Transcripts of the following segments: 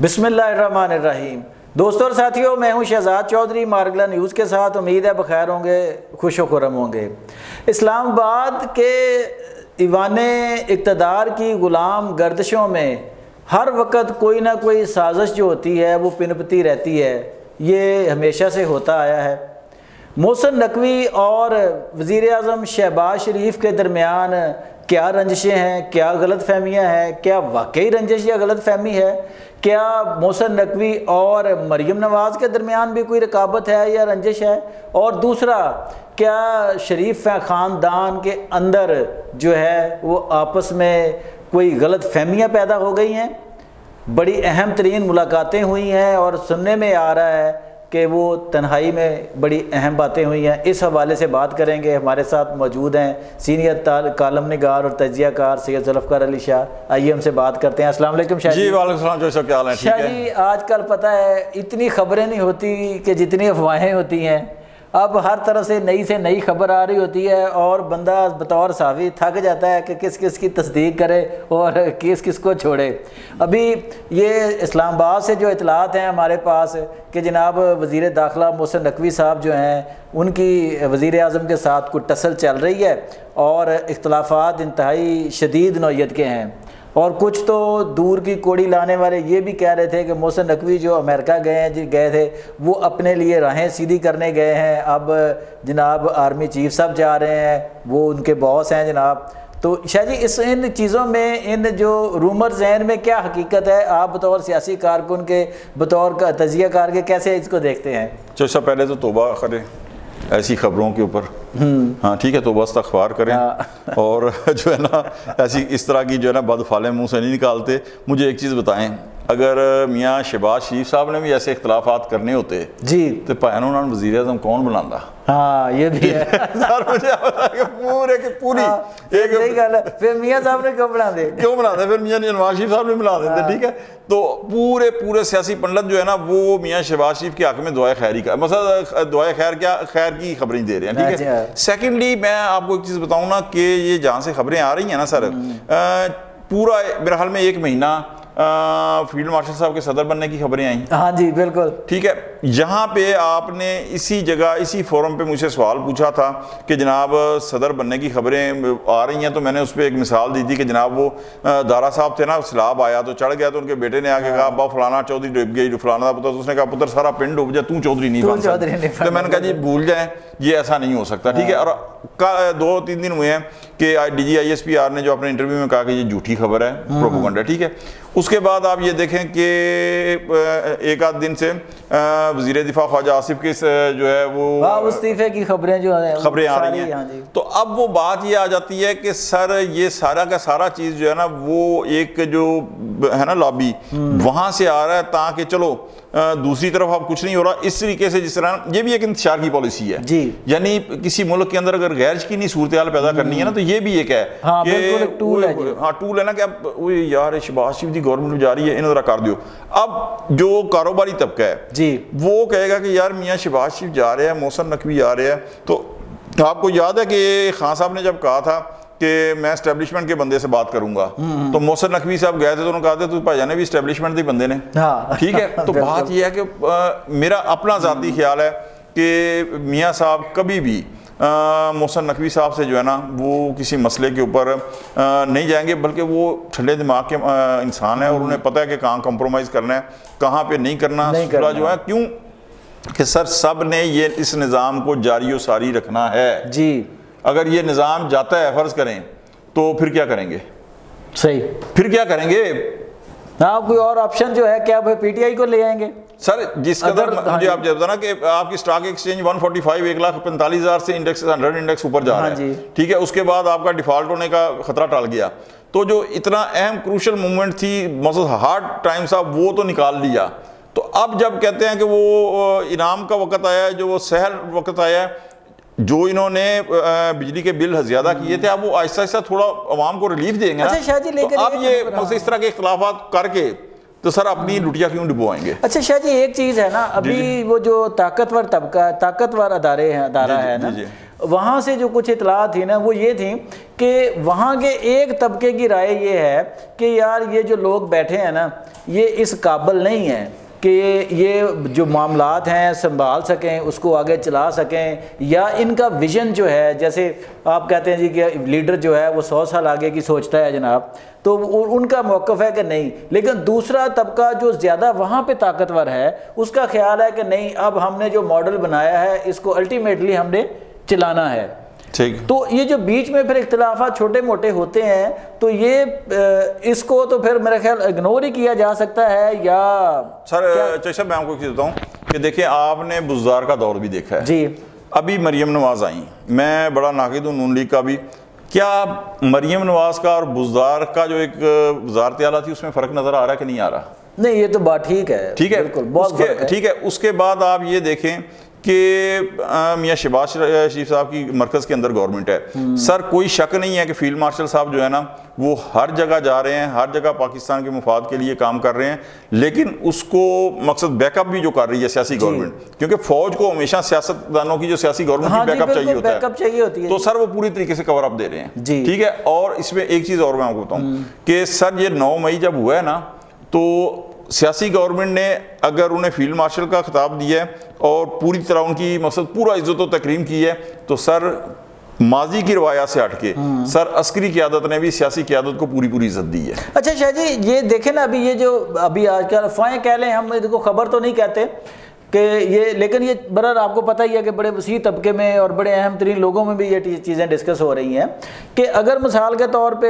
بسم اللہ الرحمن الرحیم۔ دوستوں اور ساتھیوں، میں ہوں شہزاد چودھری مارگلا نیوز کے ساتھ۔ امید ہے بخیر ہوں گے، خوش و خرم ہوں گے۔ اسلام آباد کے ایوان اقتدار کی غلام گردشوں میں ہر وقت کوئی نہ کوئی سازش جو ہوتی ہے وہ پنپتی رہتی ہے، یہ ہمیشہ سے ہوتا آیا ہے۔ محسن نقوی اور وزیر اعظم شہباز شریف کے درمیان کیا رنجشیں ہیں، کیا غلط فہمیاں ہیں، کیا واقعی رنجش یا غلط فہمی ہے؟ کیا محسن نقوی اور مریم نواز کے درمیان بھی کوئی رکابت ہے یا رنجش ہے؟ اور دوسرا، کیا شریف خاندان کے اندر جو ہے وہ آپس میں کوئی غلط فہمیاں پیدا ہو گئی ہیں؟ بڑی اہم ترین ملاقاتیں ہوئی ہیں اور سننے میں آ رہا ہے کہ وہ تنہائی میں بڑی اہم باتیں ہوئی ہیں۔ اس حوالے سے بات کریں گے۔ ہمارے ساتھ موجود ہیں سینئر کالم نگار اور تجزیہ کار سید ذوالفقار علی شاہ۔ آئیے ہم سے بات کرتے ہیں۔ السلام علیکم شاہ جی۔ وعلیکم السلام جو کیا حال ہے؟ شاہ جی، آج کل پتہ ہے اتنی خبریں نہیں ہوتی کہ جتنی افواہیں ہوتی ہیں۔ اب ہر طرح سے نئی خبر آ رہی ہوتی ہے اور بندہ بطور صحافی تھک جاتا ہے کہ کس کس کی تصدیق کرے اور کس کو چھوڑے۔ ابھی یہ اسلام آباد سے جو اطلاعات ہیں ہمارے پاس کہ جناب وزیر داخلہ محسن نقوی صاحب جو ہیں ان کی وزیر اعظم کے ساتھ کوئی ٹسل چل رہی ہے اور اختلافات انتہائی شدید نوعیت کے ہیں، اور کچھ تو دور کی کوڑی لانے والے یہ بھی کہہ رہے تھے کہ محسن نقوی جو امریکہ گئے تھے وہ اپنے لیے راہیں سیدھی کرنے گئے ہیں، اب جناب آرمی چیف صاحب جا رہے ہیں، وہ ان کے باس ہیں جناب۔ تو شاہ جی، ان چیزوں میں ان جو رومر ذہن میں کیا حقیقت ہے؟ آپ بطور سیاسی کارکن کے، بطور تجزیہ کار کے کیسے اس کو دیکھتے ہیں؟ چلو پہلے تو توبہ کریں ایسی خبروں کے اوپر، ہاں ٹھیک ہے، توبہ استغفار کریں اور جو ہے نا ایسی اس طرح کی جو ہے نا بدفعلیں منہ سے نہیں نکالتے۔ مجھے ایک چیز بتائیں، اگر میاں شہباز شریف صاحب نے بھی ایسے اختلافات کرنے ہوتے جی تو پہنوں انہوں نے وزیر اعظم کون بناتا؟ ہاں یہ بھی ہے پوری پھر میاں صاحب نے کیوں بنا دے؟ پھر میاں نواز شریف صاحب نے بنا دیتے، ٹھیک ہے۔ تو پورے سیاسی پنڈت جو ہے نا وہ میاں شہباز شریف کے حق میں دعائے خیری کا مثلا دعائے خیر کیا خیر کی خبریں دے رہے ہیں، ٹھیک ہے۔ سیکنڈلی میں آپ کو ایک چیز بتاؤں نا کہ یہ جہاں سے خبریں آ رہی ہیں نا سر، پورا میرے خیال میں 1 مہینہ فیلڈ مارشل صاحب کے صدر بننے کی خبریں آئیں۔ ہاں جی بالکل ٹھیک ہے۔ یہاں پہ آپ نے اسی جگہ اسی فورم پہ مجھ سے سوال پوچھا تھا کہ جناب صدر بننے کی خبریں آ رہی ہیں، تو میں نے اس پہ ایک مثال دی تھی کہ جناب وہ دارا صاحب تھے نا، سیلاب آیا تو چڑھ گیا تو ان کے بیٹے نے آ کے کہا ابا فلانا چودھری ڈوب گئی، فلانا پتر، تو اس نے کہا پتر سارا پنڈ ڈوب جائے تو چودھری نہیں بن سکتا۔ تو میں نے کہا جی بھول جائیں، یہ ایسا نہیں ہو سکتا، ٹھیک ہے۔ اور 2-3 دن ہوئے ہیں کہ D G I S P R نے جو اپنے انٹرویو میں کہا کہ یہ جھوٹی خبر ہے، پروپیگنڈا، ٹھیک ہے۔ اس کے بعد آپ یہ دیکھیں کہ 1-8 دن سے وزیر دفاع خواجہ آصف کے جو ہے وہ استعفے کی خبریں آ رہی ہیں۔ تو اب وہ بات یہ آ جاتی ہے کہ سر یہ سارا کا سارا چیز جو ہے نا وہ ایک جو ہے نا لابی وہاں سے آ رہا ہے، تاکہ چلو دوسری طرف اب کچھ نہیں ہو رہا اس طریقے سے، جس طرح یہ بھی ایک انتشار کی پالیسی ہے جی، یعنی کسی ملک کے اندر اگر غیر یقینی صورتحال پیدا کرنی ہے نا تو یہ بھی ایک ہے کہ ٹول ہے نا کہ اب یار شہباز شریف دی گورنمنٹ جا رہی ہے انہوں ذرا کر دیو۔ اب جو کاروباری طبقہ ہے جی وہ کہے گا کہ یار میاں شہباز شریف جا رہے ہیں، محسن نقوی جا رہے ہیں۔ تو آپ کو یاد ہے کہ خان صاحب نے جب کہا تھا کہ میں اسٹیبلشمنٹ کے بندے سے بات کروں گا، تو محسن نقوی صاحب گئے تھے تو انہوں نے کہا تھا تو بھائی جانے بھی اسٹیبلشمنٹ دے بندے نے، ٹھیک ہے۔ تو بات یہ ہے کہ میرا اپنا ذاتی خیال ہے کہ میاں صاحب کبھی بھی محسن نقوی صاحب سے جو ہے نا وہ کسی مسئلے کے اوپر نہیں جائیں گے، بلکہ وہ ٹھنڈے دماغ کے انسان ہیں اور انہیں پتہ ہے کہ کہاں کمپرومائز کرنا ہے، کہاں پہ نہیں کرنا۔ صلح جو ہے کیوں کہ سر سب نے یہ اس نظام کو جاری و ساری رکھنا ہے جی۔ اگر یہ نظام جاتا ہے فرض کریں تو پھر کیا کریں گے؟ صحیح، پھر کیا کریں گے؟ ہاں کوئی اور آپشن جو ہے کیا پی ٹی آئی کو لے آئیں گے؟ سر جس قدر مجھے آپ جب نا کہ آپ کی سٹاک ایکسچینج 145 1,45,000 سے انڈیکس 100 انڈیکس اوپر جا رہا ہے، ٹھیک ہے۔ اس کے بعد آپ کا ڈیفالٹ ہونے کا خطرہ ٹال گیا، تو جو اتنا اہم کروشل مومنٹ تھی مثلا ہارڈ ٹائم صاحب وہ تو نکال لیا۔ تو اب جب کہتے ہیں کہ وہ انعام کا وقت آیا ہے، جو وہ سہل وقت آیا ہے، جو انہوں نے بجلی کے بل زیادہ کیے تھے، اب وہ آہستہ آہستہ تھوڑا عوام کو ریلیف دیں گے نا۔ تو اب یہ اس طرح کے اختلافات کر کے تو سر اپنی لٹیا کیوں ڈبوائیں گے؟ اچھا شاہ جی ایک چیز ہے نا، ابھی وہ جو طاقتور طبقہ طاقتور ادارہ ہے نا، وہاں سے جو کچھ اطلاعات تھی نا وہ یہ تھیں کہ وہاں کے ایک طبقے کی رائے یہ ہے کہ یار یہ جو لوگ بیٹھے ہیں نا یہ اس قابل نہیں ہیں کہ یہ جو معاملات ہیں سنبھال سکیں, اس کو آگے چلا سکیں, یا ان کا ویژن جو ہے, جیسے آپ کہتے ہیں جی کہ لیڈر جو ہے وہ 100 سال آگے کی سوچتا ہے جناب, تو ان کا موقف ہے کہ نہیں. لیکن دوسرا طبقہ جو زیادہ وہاں پہ طاقتور ہے اس کا خیال ہے کہ نہیں, اب ہم نے جو ماڈل بنایا ہے اس کو الٹیمیٹلی ہم نے چلانا ہے. تو یہ جو بیچ میں پھر اختلافات چھوٹے موٹے ہوتے ہیں تو یہ اس کو تو پھر میرا خیال اگنور ہی کیا جا سکتا ہے. یا سر چشم میں آپ کو ایک چیز بتاؤں کہ دیکھیں آپ نے بزدار کا دور بھی دیکھا ہے جی. ابھی مریم نواز آئیں, میں بڑا ناقد ہوں نون لیگ کا بھی, کیا مریم نواز کا اور بزدار کا جو ایک وزارت اعلیٰ تھی اس میں فرق نظر آ رہا ہے کہ نہیں آ رہا؟ نہیں, یہ تو بات ٹھیک ہے, ٹھیک ہے بالکل بہت فرق ہے. ٹھیک ہے. اس کے بعد آپ یہ دیکھیں کہ میاں شہباز شریف صاحب کی مرکز کے اندر گورنمنٹ ہے. سر کوئی شک نہیں ہے کہ فیلڈ مارشل صاحب جو ہے نا وہ ہر جگہ جا رہے ہیں, ہر جگہ پاکستان کے مفاد کے لیے کام کر رہے ہیں, لیکن اس کو مقصد بیک اپ بھی جو کر رہی ہے سیاسی گورنمنٹ, کیونکہ فوج کو ہمیشہ سیاستدانوں کی جو سیاسی گورنمنٹ کی بیک اپ چاہیے ہوتا ہے, تو سر وہ پوری طریقے سے کور اپ دے رہے ہیں. ٹھیک ہے. اور اس میں ایک چیز اور میں آپ کو بتاؤں کہ سر یہ 9 مئی جب ہوا ہے نا تو سیاسی گورنمنٹ نے اگر انہیں فیلڈ مارشل کا خطاب دیا ہے اور پوری طرح ان کی مقصد پورا عزت و تکریم کی ہے, تو سر ماضی کی روایات سے ہٹ کے سر عسکری قیادت نے بھی سیاسی قیادت کو پوری عزت دی ہے. اچھا شاہ جی, یہ دیکھیں نا ابھی یہ جو ابھی آج کل افواہیں کہہ لیں, ہم کو خبر تو نہیں کہتے کہ یہ, لیکن یہ برابر آپ کو پتہ ہی ہے کہ بڑے وسیع طبقے میں اور بڑے اہم ترین لوگوں میں بھی یہ چیزیں ڈسکس ہو رہی ہیں کہ اگر مثال کے طور پہ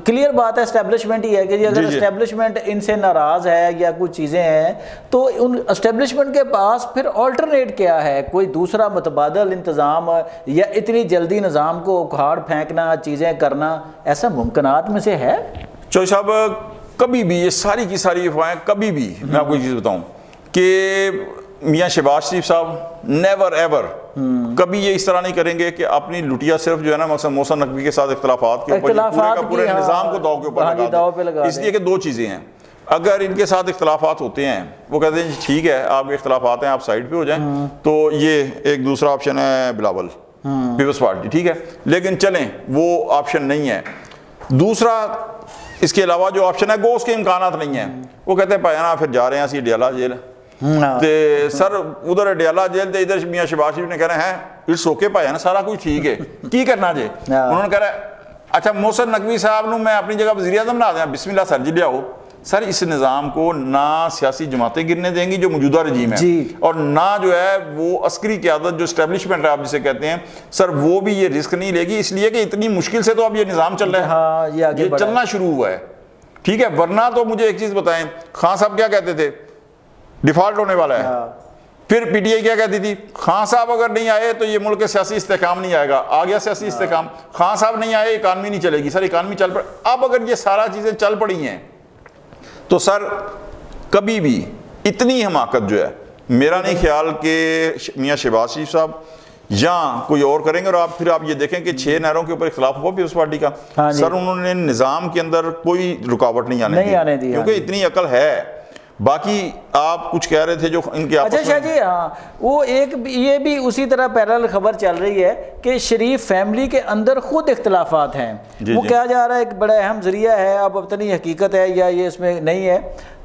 کلیئر بات ہے اسٹیبلشمنٹ ہی ہے کہ اگر اسٹیبلشمنٹ ان سے ناراض ہے یا کچھ چیزیں ہیں تو ان اسٹیبلشمنٹ کے پاس پھر آلٹرنیٹ کیا ہے, کوئی دوسرا متبادل انتظام یا اتنی جلدی نظام کو اکھاڑ پھینکنا, چیزیں کرنا, ایسا ممکنات میں سے ہے؟ چوہدری صاحب کبھی بھی یہ ساری کی ساری افواہیں, کبھی بھی میں آپ کو ایک چیز بتاؤں کہ میاں شہباز شریف صاحب نیور ایور کبھی یہ اس طرح نہیں کریں گے کہ اپنی لٹیا صرف جو ہے نا مثلا محسن نقوی کے ساتھ اختلافات کے اوپر پورے نظام کو داؤ کے اوپر لگا دیں. اس لیے کہ 2 چیزیں ہیں, اگر ان کے ساتھ اختلافات ہوتے ہیں وہ کہتے ہیں ٹھیک ہے آپ کے اختلافات ہیں آپ سائڈ پہ ہو جائیں, تو یہ ایک دوسرا آپشن ہے بلاول پیپلز پارٹی, ٹھیک ہے, لیکن چلیں وہ آپشن نہیں ہے. دوسرا اس کے علاوہ جو آپشن ہے وہ اس کے امکانات نہیں ہیں, وہ کہتے ہیں پائیانا پھر جا رہے ہیں اسی ڈیالہ جیل تے سر ادھر ڈیالہ جیل تے ادھر میاں شہباز شریف نے کہہ رہے ہیں اٹس اوکے پایا نا سارا کچھ ٹھیک ہے کی کرنا جے. انہوں نے کہہ رہا ہے اچھا محسن نقوی صاحب نو میں اپنی جگہ وزیر اعظم بنا دیا, بسم اللہ سر جی لیاؤ. سر اس نظام کو نہ سیاسی جماعتیں گرنے دیں گی جو موجودہ رجیم ہے, اور نہ جو ہے وہ عسکری قیادت جو اسٹیبلشمنٹ ہے آپ جسے کہتے ہیں سر وہ بھی یہ رسک نہیں لے گی, اس لیے کہ اتنی مشکل سے تو اب یہ نظام چل رہا ہے, یہ چلنا شروع ہوا ہے. ٹھیک ہے, ورنہ تو مجھے ایک چیز بتائیں, خان صاحب کیا کہتے تھے ڈیفالٹ ہونے والا ہے, پھر پی ٹی آئی کیا کہتی تھی خان صاحب اگر نہیں آئے تو یہ ملک کے سیاسی استحکام نہیں آئے گا, آ گیا سیاسی استحکام, خان صاحب نہیں آئے اکانومی نہیں چلے گی. سر اکانومی چل پڑ, اب اگر یہ سارا چیزیں چل پڑی ہیں تو سر کبھی بھی اتنی حماقت جو ہے میرا نہیں خیال کہ میاں شہباز شریف صاحب یا کوئی اور کریں گے. اور آپ پھر آپ یہ دیکھیں کہ 6 نہروں کے اوپر اختلاف ہوا پیپلز پارٹی کا, سر انہوں نے نظام کے اندر کوئی رکاوٹ نہیں آنے دی کیونکہ اتنی عقل ہے. باقی آپ کچھ کہہ رہے تھے جو ان کے آپس میں. اچھا شاہ جی, ہاں وہ ایک یہ بھی اسی طرح پیرل خبر چل رہی ہے کہ شریف فیملی کے اندر خود اختلافات ہیں. وہ کہا جا رہا ہے ایک بڑا اہم ذریعہ ہے, اب پتہ نہیں حقیقت ہے یا یہ اس میں نہیں ہے,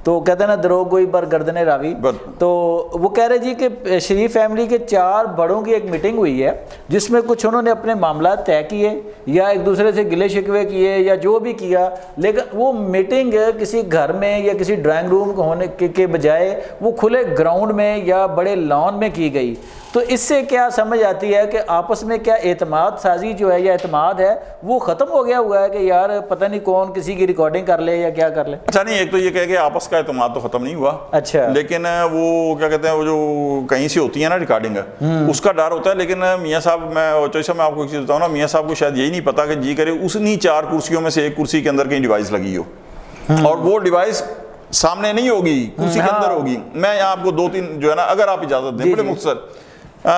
تو کہتے ہیں نا دروغ گوئی بر گردن راوی. تو وہ کہہ رہے جی کہ شریف فیملی کے 4 بڑوں کی ایک میٹنگ ہوئی ہے جس میں کچھ انہوں نے اپنے معاملات طے کیے یا ایک دوسرے سے گلے شکوے کیے یا جو بھی کیا, لیکن وہ میٹنگ کسی گھر میں یا کسی ڈرائنگ روم ہونے کے بجائے وہ کھلے گراؤنڈ میں یا بڑے لان میں کی گئی. تو اس سے کیا سمجھ آتی ہے کہ آپس میں کیا اعتماد سازی جو ہے یا اعتماد ہے وہ ختم ہو گیا ہوا ہے کہ یار پتہ نہیں کون کسی کی ریکارڈنگ کر لے یا کیا کر لے. اچھا نہیں, ایک تو یہ کہہ کہ آپس کا اعتماد تو ختم نہیں ہوا, اچھا, لیکن وہ کیا کہتے ہیں وہ جو کہیں سے ہوتی ہے نا ریکارڈنگ اس کا ڈر ہوتا ہے. لیکن میاں صاحب میں آپ کو ایک چیز بتاؤں نا, میاں صاحب کو شاید یہی نہیں پتا کہ جی کرے اسنی 4 کرسیوں میں سے ایک کرسی کے اندر کہیں ڈیوائس لگی ہو اور وہ ڈیوائس سامنے نہیں ہوگی, کرسی کے اندر ہوگی. میں یہاں آپ کو 2-3 جو ہے نا اگر آپ اجازت دیں بڑے مختصر,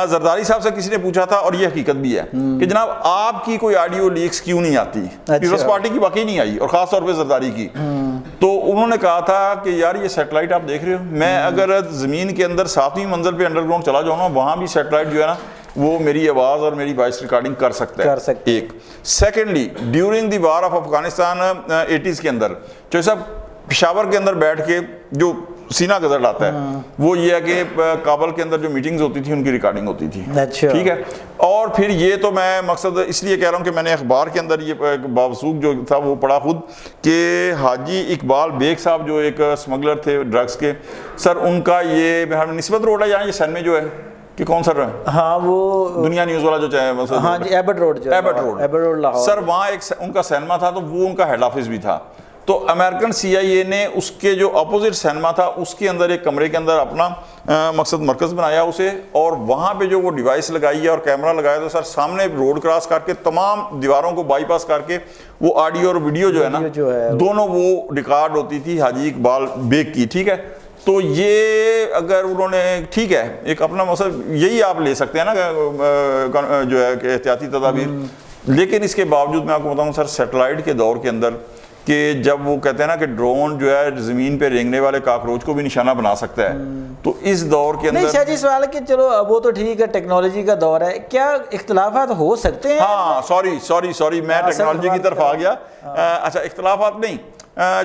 زرداری صاحب سے کسی نے پوچھا تھا اور یہ حقیقت بھی ہے کہ جناب آپ کی کوئی آڈیو لیکس کیوں نہیں آتی, پیپلز پارٹی کی واقعی نہیں آئی اور خاص طور پہ زرداری کی. تو انہوں نے کہا تھا کہ یار یہ سیٹلائٹ آپ دیکھ رہے ہو, میں اگر زمین کے اندر 7ویں منزل پہ انڈر گراؤنڈ چلا جاؤں نا وہاں بھی سیٹلائٹ جو ہے نا وہ میری آواز اور میری وائس ریکارڈنگ کر سکتا ہے، ایک۔ Secondly during the war of Afghanistan 80s کے اندر جو صاحب پشاور کے اندر بیٹھ کے جو سینہ گزر لاتا ہے وہ یہ ہے کہ کابل کے اندر جو میٹنگز ہوتی تھی ان کی ریکارڈنگ ہوتی تھی، ٹھیک ہے۔ اور پھر یہ تو میں مقصد اس لیے کہہ رہا ہوں کہ میں نے اخبار کے اندر یہ بابسوق جو تھا وہ پڑھا خود کہ حاجی اقبال بیگ صاحب جو ایک اسمگلر تھے ڈرگس کے، سر ان کا یہ نسبت روڈ ہے یہاں یہ سین میں جو ہے کہ کون سر ہے، ہاں وہ دنیا نیوز والا جو چاہے، ہاں جی ایبٹ روڈ، ایبٹ روڈ سر، وہاں ایک ان کا سینما تھا تو وہ ان کا ہیڈ آفس بھی تھا۔ تو امریکن سی آئی اے نے اس کے جو اپوزٹ سینما تھا اس کے اندر ایک کمرے کے اندر اپنا مقصد مرکز بنایا اسے، اور وہاں پہ جو وہ ڈیوائس لگائی ہے اور کیمرہ لگایا تو سر سامنے روڈ کراس کر کے تمام دیواروں کو بائی پاس کر کے وہ آڈیو اور ویڈیو جو ہے نا دونوں وہ ریکارڈ ہوتی تھی حاجی اقبال بیگ کی، ٹھیک ہے۔ تو یہ اگر انہوں نے ٹھیک ہے ایک اپنا مقصد یہی آپ لے سکتے ہیں نا جو ہے کہ احتیاطی تدابیر، لیکن اس کے باوجود میں آپ کو بتاؤں سر سیٹلائٹ کے دور کے اندر کہ جب وہ کہتے ہیں نا کہ ڈرون جو ہے زمین پہ رینگنے والے کاکروچ کو بھی نشانہ بنا سکتا ہے، تو اس دور کے اندر نہیں شاہ جی سوال ہے کہ چلو وہ تو ٹھیک ہے ٹیکنالوجی کا دور ہے، کیا اختلافات ہو سکتے ہیں؟ ہاں سوری میں ٹیکنالوجی کی طرف آ گیا۔ اچھا اختلافات نہیں،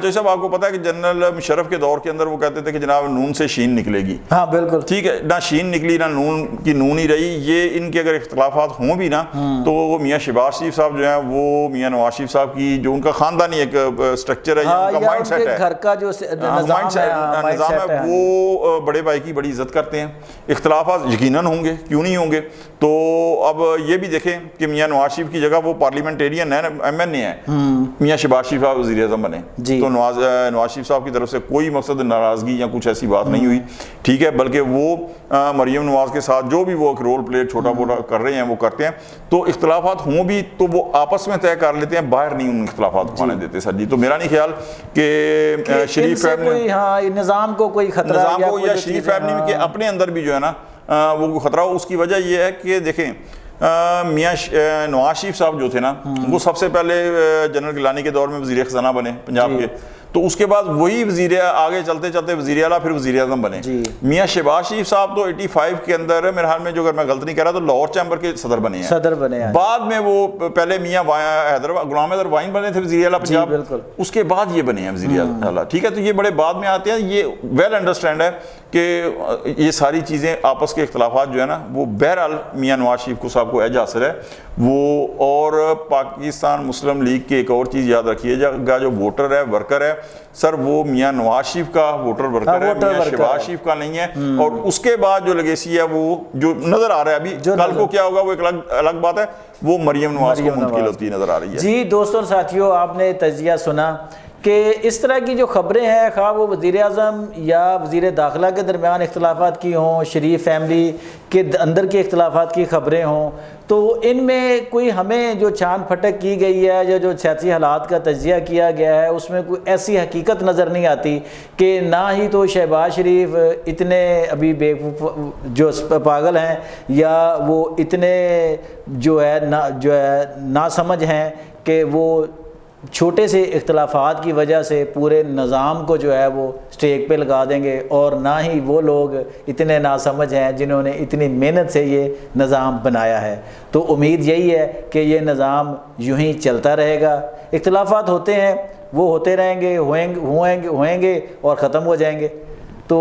جیسے آپ کو پتا ہے کہ جنرل مشرف کے دور کے اندر وہ کہتے تھے کہ جناب نون سے شین نکلے گی، ہاں بالکل ٹھیک ہے، نہ شین نکلی نہ نون کی نون ہی رہی۔ یہ ان کے اگر اختلافات ہوں بھی نا تو وہ میاں شہباز شریف صاحب جو ہیں وہ میاں نواز شریف صاحب کی جو ان کا خاندانی ایک سٹرکچر ہے، ان کا مائنڈ سیٹ ہے، گھر کا جو نظام ہے، وہ بڑے بھائی کی بڑی عزت کرتے ہیں۔ اختلافات یقیناً ہوں گے، کیوں نہیں ہوں گے۔ تو اب یہ بھی دیکھیں کہ میاں نواز شریف کی جگہ وہ پارلیمنٹیرین ہے، ایم این اے ہے، میاں شہباز شریف صاحب وزیر اعظم بنے، تو نواز شریف صاحب کی طرف سے کوئی مقصد ناراضگی یا کچھ ایسی بات نہیں ہوئی، ٹھیک ہے، بلکہ وہ مریم نواز کے ساتھ جو بھی وہ ایک رول پلے چھوٹا موٹا کر رہے ہیں وہ کرتے ہیں۔ تو اختلافات ہوں بھی تو وہ آپس میں طے کر لیتے ہیں، باہر نہیں ان اختلافات کو آنے دیتے سر جی۔ تو میرا نہیں خیال کہ شریف فیملی نظام کو کوئی خطرہ نظام کو یا شریف فیملی کے اپنے اندر بھی جو ہے نا وہ خطرہ ہو، اس کی وجہ یہ ہے کہ دیکھیں میاں نواز شریف صاحب جو تھے نا وہ سب سے پہلے جنرل گیلانی کے دور میں وزیر خزانہ بنے پنجاب کے، تو اس کے بعد وہی وزیر آگے چلتے چلتے وزیر اعلیٰ پھر وزیر اعظم بنے۔ میاں شہباز شریف صاحب تو 85 کے اندر میرے حال میں جو اگر میں غلط نہیں کہہ رہا تو لاہور چیمبر کے صدر بنے ہیں، بعد میں وہ پہلے میاں غلام حیدر وائن بنے تھے وزیر اعلیٰ پنجاب، اس کے بعد یہ بنے ہیں وزیر اعلیٰ، ٹھیک ہے۔ تو یہ بڑے بعد میں آتے ہیں، یہ ویل انڈرسٹینڈ ہے کہ یہ ساری چیزیں آپس کے اختلافات جو ہے نا وہ بہرحال میاں نواز شریف صاحب کو احساس ہے وہ، اور پاکستان مسلم لیگ کی ایک اور چیز یاد رکھیے گا، جو ووٹر ہے ورکر ہے سر وہ میاں نواز شریف کا ووٹر ورکر ہے، میاں شہباز شریف کا نہیں ہے۔ اور اس کے بعد جو لیگیسی ہے وہ جو نظر آ رہا ہے ابھی، کل کو کیا ہوگا وہ ایک الگ بات ہے، وہ مریم نواز کو منتقل ہوتی نظر آ رہی ہے۔ جی دوستوں ساتھیوں، آپ نے تجزیہ سنا کہ اس طرح کی جو خبریں ہیں، خواہ وہ وزیر اعظم یا وزیر داخلہ کے درمیان اختلافات کی ہوں، شریف فیملی کے اندر کے اختلافات کی خبریں ہوں، تو ان میں کوئی ہمیں جو چھان پھٹک کی گئی ہے یا جو سیاسی حالات کا تجزیہ کیا گیا ہے اس میں کوئی ایسی حقیقت نظر نہیں آتی کہ نہ ہی تو شہباز شریف اتنے ابھی جو پاگل ہیں یا وہ اتنے جو ہے ناسمجھ ہیں کہ وہ چھوٹے سے اختلافات کی وجہ سے پورے نظام کو جو ہے وہ سٹیک پہ لگا دیں گے، اور نہ ہی وہ لوگ اتنے ناسمجھ ہیں جنہوں نے اتنی محنت سے یہ نظام بنایا ہے۔ تو امید یہی ہے کہ یہ نظام یوں ہی چلتا رہے گا، اختلافات ہوتے ہیں وہ ہوتے رہیں گے، ہوئیں گے اور ختم ہو جائیں گے، تو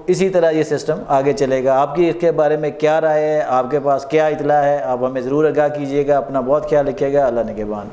اسی طرح یہ سسٹم آگے چلے گا۔ آپ کی اس کے بارے میں کیا رائے ہے، آپ کے پاس کیا اطلاع ہے، آپ ہمیں ضرور آگاہ کیجیے گا۔ اپنا بہت خیال رکھیے گا، اللہ نگہبان۔